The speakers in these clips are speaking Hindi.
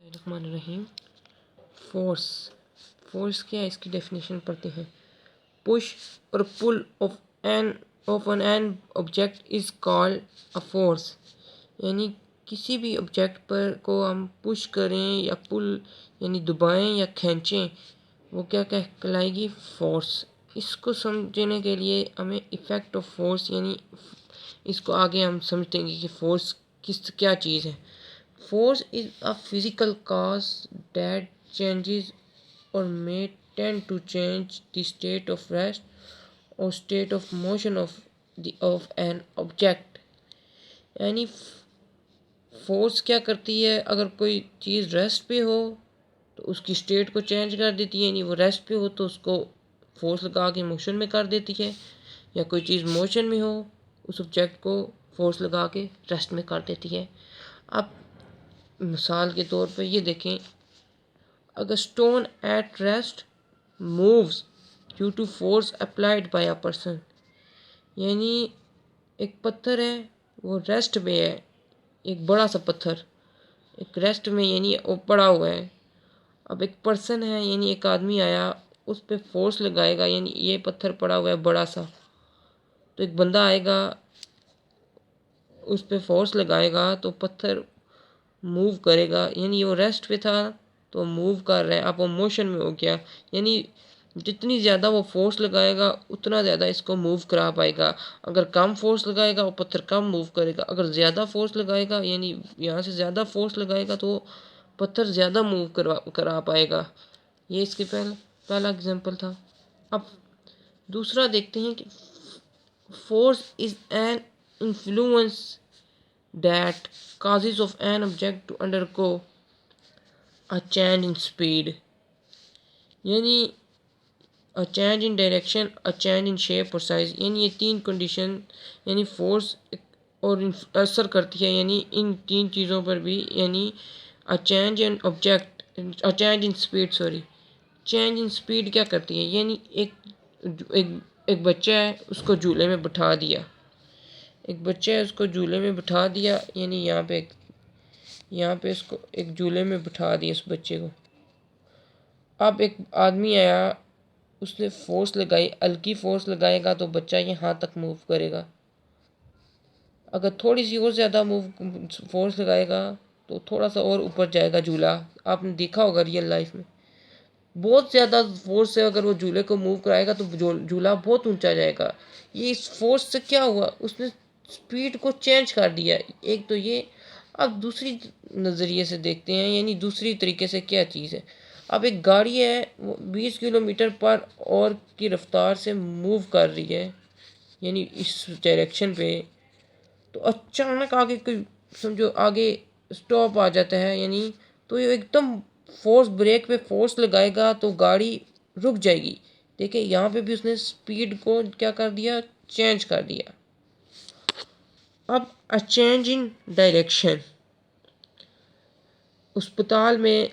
रहीम। फोर्स फोर्स क्या है, इसकी डेफिनेशन पढ़ते हैं। पुश और pull of an object is called a force. यानी किसी भी ऑब्जेक्ट पर को हम पुश करें या पुल यानी दबाएं या खींचें, वो क्या कहलाएगी, फोर्स। इसको समझने के लिए हमें इफ़ेक्ट ऑफ फोर्स यानी इसको आगे हम समझेंगे कि फोर्स क्या चीज़ है। Force is a physical cause that changes or may tend to change the state of rest or state of motion of an object। यानी फोर्स क्या करती है, अगर कोई चीज़ रेस्ट पे हो तो उसकी स्टेट को चेंज कर देती है, यानी वो रेस्ट पे हो तो उसको फोर्स लगा के मोशन में कर देती है, या कोई चीज़ मोशन में हो उस ऑब्जेक्ट को फोर्स लगा के रेस्ट में कर देती है। अब मिसाल के तौर पे ये देखें, अगर stone at rest moves due to force applied by a person. यानी एक पत्थर है, वो रेस्ट में है, एक बड़ा सा पत्थर एक रेस्ट में यानी वो पड़ा हुआ है। अब एक पर्सन है यानी एक आदमी आया, उस पर फोर्स लगाएगा, यानी ये पत्थर पड़ा हुआ है बड़ा सा, तो एक बंदा आएगा उस पर फोर्स लगाएगा तो पत्थर मूव करेगा, यानी वो रेस्ट पे था तो मूव कर रहा है, अब वो मोशन में हो गया। यानी जितनी ज़्यादा वो फोर्स लगाएगा उतना ज़्यादा इसको मूव करा पाएगा। अगर कम फोर्स लगाएगा वो पत्थर कम मूव करेगा, अगर ज़्यादा फोर्स लगाएगा यानी यहाँ से ज़्यादा फोर्स लगाएगा तो पत्थर ज़्यादा मूव करा पाएगा। ये इसके पहला एग्जांपल था। अब दूसरा देखते हैं कि force is an influence that causes of an object to undergo a change in speed। यानी a change in direction, a change in shape और size। यानी ये तीन कंडीशन यानी फोर्स और असर करती है, यानी इन तीन चीज़ों पर भी। यानी a change in object, a change in speed, sorry, change in speed क्या करती है, यानी एक बच्चा है, उसको झूले में बिठा दिया, एक बच्चा है उसको झूले में बिठा दिया, यानी यहाँ पे इसको एक झूले में बिठा दिया इस बच्चे को। अब एक आदमी आया, उसने फोर्स लगाई, हल्की फोर्स लगाएगा तो बच्चा यहाँ तक मूव करेगा। अगर थोड़ी सी और ज़्यादा फोर्स लगाएगा तो थोड़ा सा और ऊपर जाएगा झूला। आपने देखा होगा रियल लाइफ में, बहुत ज़्यादा फोर्स से अगर वो झूले को मूव कराएगा तो झूला बहुत ऊंचा जाएगा। ये इस फोर्स से क्या हुआ, उसने स्पीड को चेंज कर दिया। एक तो ये। अब दूसरी नज़रिए से देखते हैं, यानी दूसरी तरीके से क्या चीज़ है। अब एक गाड़ी है, वो 20 किलोमीटर पर और की रफ्तार से मूव कर रही है, यानी इस डायरेक्शन पे, तो अचानक आगे कोई समझो आगे स्टॉप आ जाता है, यानी तो ये एकदम फोर्स ब्रेक पे फोर्स लगाएगा तो गाड़ी रुक जाएगी। देखिए यहाँ पे भी उसने स्पीड को क्या कर दिया, चेंज कर दिया। अब अ चेंज इन डायरेक्शन। अस्पताल में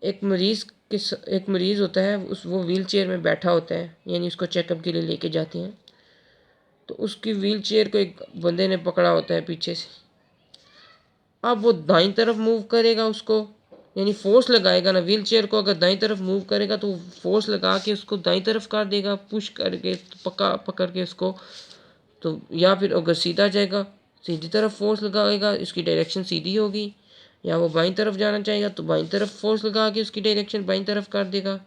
एक मरीज़ होता है, वो व्हील चेयर में बैठा होता है, यानी उसको चेकअप के लिए लेके जाते हैं, तो उसकी व्हील चेयर को एक बंदे ने पकड़ा होता है पीछे से। अब वो दाईं तरफ मूव करेगा उसको, यानी फोर्स लगाएगा ना व्हील चेयर को, अगर दाईं तरफ मूव करेगा तो फोर्स लगा के उसको दाईं तरफ कर देगा, पुश करके पकड़ के उसको, तो या फिर अगर सीधा जाएगा सीधी तरफ फोर्स लगाएगा, इसकी डायरेक्शन सीधी होगी। या वो बाईं तरफ जाना चाहेगा तो बाईं तरफ फोर्स लगा के उसकी डायरेक्शन बाईं तरफ कर देगा।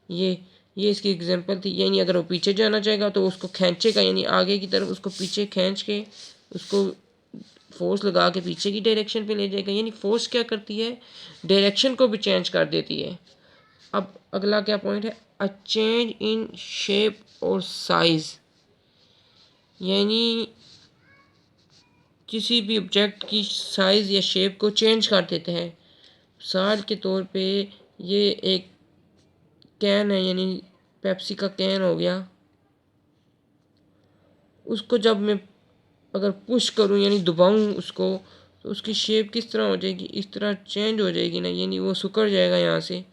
ये इसकी एग्जांपल थी। यानी अगर वो पीछे जाना चाहेगा तो उसको खींचेगा, यानी आगे की तरफ उसको पीछे खींच के उसको फोर्स लगा के पीछे की डायरेक्शन पे ले जाएगा। यानी फोर्स क्या करती है, डायरेक्शन को भी चेंज कर देती है। अब अगला क्या पॉइंट है, अ चेंज इन शेप और साइज। यानी किसी भी ऑब्जेक्ट की साइज़ या शेप को चेंज कर देते हैं। मिसाल के तौर पे ये एक कैन है, यानी पेप्सी का कैन हो गया, उसको जब मैं अगर पुश करूं यानी दबाऊं उसको, तो उसकी शेप किस तरह हो जाएगी, इस तरह चेंज हो जाएगी ना, यानी वो सिकुड़ जाएगा यहाँ से,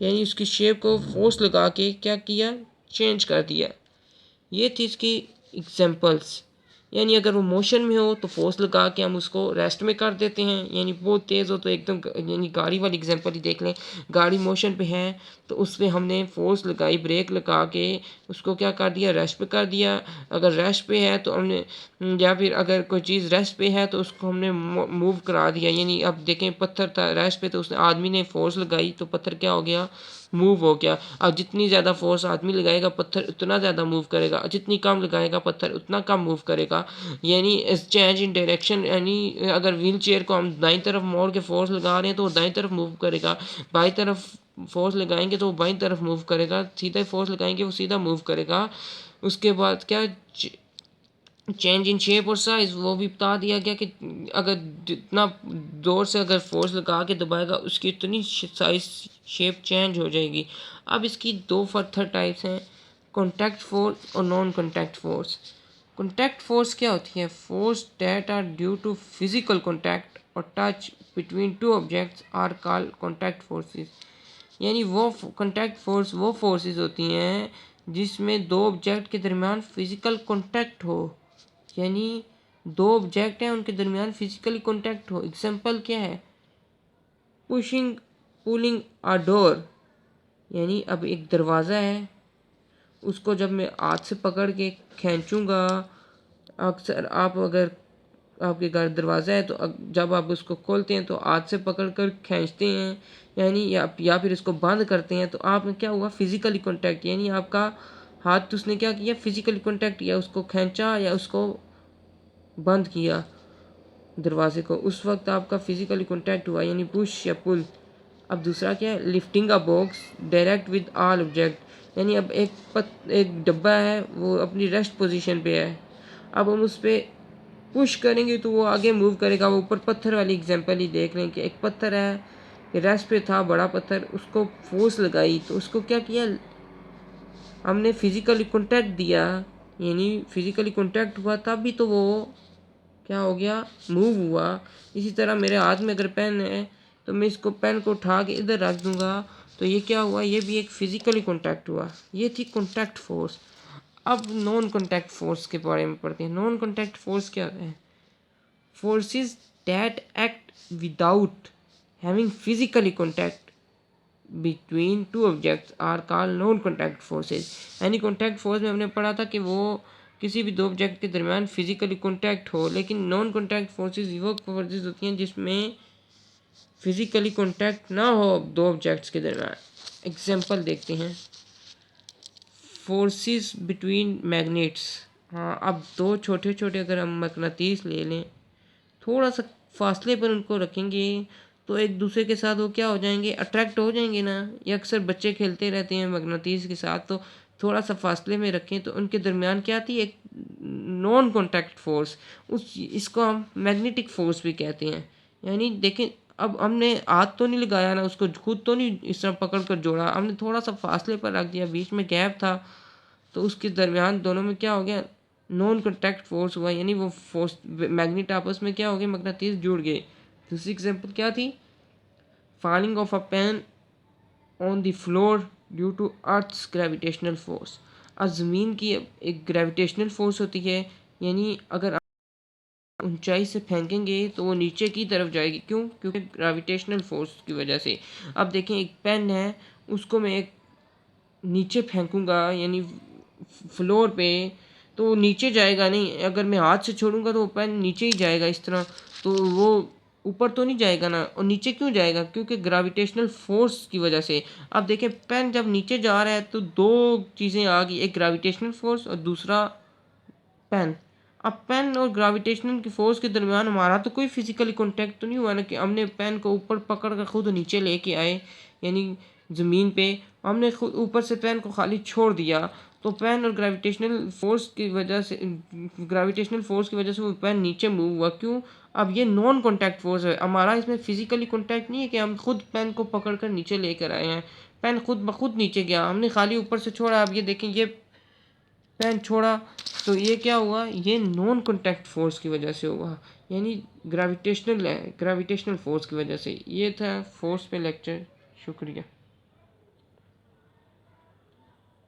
यानी उसकी शेप को फोर्स लगा के क्या किया, चेंज कर दिया। ये थी इसकी एग्जांपल्स। यानी अगर वो मोशन में हो तो फोर्स लगा के हम उसको रेस्ट में कर देते हैं, यानी बहुत तेज़ हो तो एकदम, यानी गाड़ी वाली एग्जांपल ही देख लें, गाड़ी मोशन पे है तो उस पर हमने फोर्स लगाई, ब्रेक लगा के उसको क्या कर दिया, रेस्ट पे कर दिया। अगर रेस्ट पे है तो हमने, या फिर अगर कोई चीज़ रेस्ट पे है तो उसको हमने मूव करा दिया। यानी अब देखें पत्थर था रेस्ट पे तो उसने आदमी ने फोर्स लगाई तो पत्थर क्या हो गया, मूव हो गया। अब जितनी ज़्यादा फोर्स आदमी लगाएगा पत्थर उतना ज़्यादा मूव करेगा, जितनी कम लगाएगा पत्थर उतना कम मूव करेगा। यानी इस चेंज इन डायरेक्शन, यानी अगर व्हील चेयर को हम दाईं तरफ मोड़ के फोर्स लगा रहे हैं तो वो दाईं तरफ मूव करेगा, बाईं तरफ फोर्स लगाएंगे तो वो बाईं तरफ मूव करेगा, सीधा फोर्स लगाएंगे वो सीधा मूव करेगा। उसके बाद क्या, चेंज इन शेप और साइज वो भी बता दिया गया कि अगर जितना जोर से अगर फोर्स लगा के दबाएगा उसकी उतनी साइज शेप चेंज हो जाएगी। अब इसकी दो फर्दर टाइप्स हैं, कॉन्टैक्ट फोर्स और non contact force. Contact force क्या होती है, force that are due to physical contact और touch between two objects are called contact forces. यानी वो कॉन्टैक्ट फोर्स वो फोर्सेस होती हैं जिसमें दो ऑब्जेक्ट के दरमियान फिजिकल कॉन्टैक्ट हो, यानी दो ऑब्जेक्ट हैं उनके दरमियान फिजिकली कॉन्टैक्ट हो। एग्जांपल क्या है, पुशिंग पुलिंग अ डोर, यानी अब एक दरवाज़ा है उसको जब मैं हाथ से पकड़ के खींचूंगा, अक्सर आप अगर आपके घर दरवाज़ा है तो जब आप उसको खोलते हैं तो हाथ से पकड़ कर खींचते हैं, यानी या फिर इसको बंद करते हैं तो आप में क्या हुआ, फिजिकली कॉन्टैक्ट, यानी आपका हाथ तो उसने क्या किया, फिजिकली कॉन्टैक्ट किया, उसको खींचा या उसको बंद किया दरवाजे को, उस वक्त आपका फिजिकली कॉन्टैक्ट हुआ, यानी पुश या पुल। अब दूसरा क्या है, lifting a box direct with all object, यानी अब एक डब्बा है वो अपनी रेस्ट पोजीशन पे है, अब हम उस पर पुश करेंगे तो वो आगे मूव करेगा। वो ऊपर पत्थर वाली एग्जांपल ही देख रहे हैं कि एक पत्थर है रेस्ट पे था बड़ा पत्थर, उसको फोर्स लगाई तो उसको क्या किया, हमने फिजिकली कॉन्टैक्ट दिया, यानी फिजिकली कॉन्टैक्ट हुआ तब भी तो वो क्या हो गया, मूव हुआ। इसी तरह मेरे हाथ में अगर पेन है तो मैं इसको पेन को उठा के इधर रख दूंगा तो ये क्या हुआ, ये भी एक फिजिकली कॉन्टैक्ट हुआ। ये थी कॉन्टैक्ट फोर्स। अब नॉन कॉन्टैक्ट फोर्स के बारे में पढ़ते हैं। नॉन कॉन्टैक्ट फोर्स क्या है, forces that act without having physically contact between two objects are called non contact forces. यानी कॉन्टैक्ट फोर्स में हमने पढ़ा था कि वो किसी भी दो ऑब्जेक्ट के दरमियान फिजिकली कॉन्टैक्ट हो, लेकिन नॉन कॉन्टैक्ट फोर्सेस वो फोर्सेस होती हैं जिसमें फिजिकली कॉन्टैक्ट ना हो दो ऑब्जेक्ट्स के दरमियान। एग्जांपल देखते हैं, फोर्सेस बिटवीन मैग्नेट्स। हाँ, अब दो छोटे छोटे अगर हम मकनातीस ले लें, थोड़ा सा फासले पर उनको रखेंगे तो एक दूसरे के साथ वो क्या हो जाएंगे, अट्रैक्ट हो जाएंगे ना। ये अक्सर बच्चे खेलते रहते हैं मकनातीस के साथ, तो थोड़ा सा फासले में रखें तो उनके दरमियान क्या आती है, एक नॉन कॉन्टैक्ट फोर्स, इसको हम मैग्नेटिक फोर्स भी कहते हैं। यानी देखें, अब हमने हाथ तो नहीं लगाया ना, उसको खुद तो नहीं इस तरह पकड़ कर जोड़ा, हमने थोड़ा सा फासले पर रख दिया, बीच में गैप था तो उसके दरमियान दोनों में क्या हो गया, नॉन कॉन्टैक्ट फोर्स हुआ। यानी वो फोर्स मैग्नेट आपस में क्या हो गए, मकनातीस जुड़ गए। दूसरी एग्जांपल क्या थी, falling of a pen on the floor due to earth's gravitational force. अब ज़मीन की एक ग्रेविटेशनल फोर्स होती है, यानी अगर आप ऊंचाई से फेंकेंगे तो वो नीचे की तरफ जाएगी, क्यों, क्योंकि ग्रेविटेशनल फोर्स की वजह से। अब देखें एक पेन है, उसको मैं एक नीचे फेंकूंगा यानी फ्लोर पे, तो वो नीचे जाएगा नहीं, अगर मैं हाथ से छोड़ूंगा तो वो पेन नीचे ही जाएगा इस तरह, तो वो ऊपर तो नहीं जाएगा ना। और नीचे क्यों जाएगा, क्योंकि ग्रेविटेशनल फोर्स की वजह से। अब देखें पेन जब नीचे जा रहा है तो दो चीज़ें आ गई, एक ग्रेविटेशनल फोर्स और दूसरा पेन। अब पेन और ग्रेविटेशनल की फोर्स के दरमियान हमारा तो कोई फिजिकली कांटेक्ट तो नहीं हुआ ना, कि हमने पेन को ऊपर पकड़ कर खुद नीचे लेके आए यानी ज़मीन पे, हमने खुद ऊपर से पेन को खाली छोड़ दिया तो पेन और ग्रेविटेशनल फोर्स की वजह से वो पेन नीचे मूव हुआ, क्यों। अब ये नॉन कॉन्टैक्ट फोर्स है, हमारा इसमें फिजिकली कॉन्टैक्ट नहीं है कि हम खुद पेन को पकड़ कर नीचे लेकर आए हैं, पेन खुद ब खुद नीचे गया, हमने खाली ऊपर से छोड़ा। अब ये देखें, ये पेन छोड़ा तो ये क्या हुआ, ये नॉन कॉन्टैक्ट फोर्स की वजह से हुआ, यानी ग्रेविटेशनल फोर्स की वजह से। ये था फोर्स पे लेक्चर। शुक्रिया।